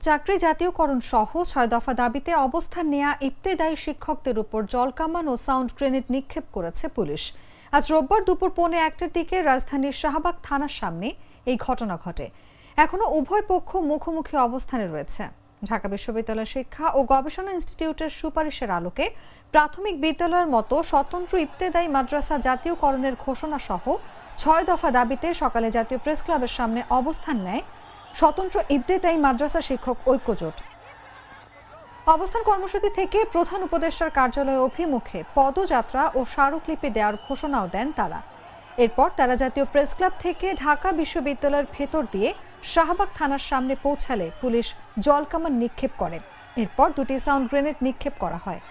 চাকরি জাতীয়করণ সহ ৬ দফা দাবিতে অবস্থান নেয়া ইবতেদায়ী শিক্ষকদের উপর জলকামান ও সাউন্ড গ্রেনেড নিক্ষেপ করেছে পুলিশ। আজ রোববার দুপুর ১:১৫টার দিকে রাজধানীর শাহবাগ থানার সামনে এই ঘটনা ঘটে। এখনো উভয় পক্ষ মুখোমুখি অবস্থানে রয়েছে। ঢাকা বিশ্ববিদ্যালয় শিক্ষা ও গবেষণা ইনস্টিটিউটের সুপারিশের আলোকে প্রাথমিক বিদ্যালয়ের মতো স্বতন্ত্র ইবতেদায়ী মাদ্রাসা জাতীয়করণের ঘোষণা সহ ৬ দফা দাবিতে সকালে জাতীয় প্রেস ক্লাবের সামনে অবস্থান নেয় স্বতন্ত্র ইবতেদায়ী মাদ্রাসা শিক্ষক ঐক্যজোট। অবস্থান কর্মসূচি থেকে প্রধান উপদেষ্টার কার্যালয় অভিমুখে পদযাত্রা ও স্মারকলিপি দেওয়ার ঘোষণাও দেন তারা। এরপর তারা জাতীয় প্রেস ক্লাব থেকে ঢাকা বিশ্ববিদ্যালয়ের ভেতর দিয়ে শাহবাগ থানার সামনে পৌঁছালে পুলিশ জলকামান নিক্ষেপ করে। এরপর দুটি সাউন্ড গ্রেনেড নিক্ষেপ করা হয়।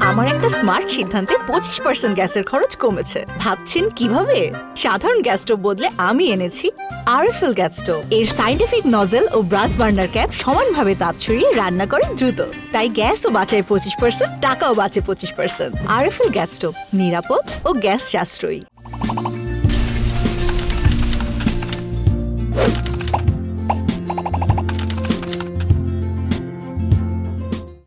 আমার একটা স্মার্ট সিদ্ধান্তে 25% গ্যাসের খরচ কমেছে। ভাবছেন কিভাবে? সাধারণ গ্যাস স্টোভ বদলে আমি এনেছি আরএফএল গ্যাস স্টোভ। এর সাইন্টিফিক নজল ও ব্রাস বার্নার ক্যাপ সমানভাবে তাপ ছড়িয়ে রান্না করে দ্রুত, তাই গ্যাসও বাঁচায় 25%, টাকাও বাঁচে 25%। আরএফএল গ্যাস স্টোভ নিরাপদ ও গ্যাস সাশ্রয়ী।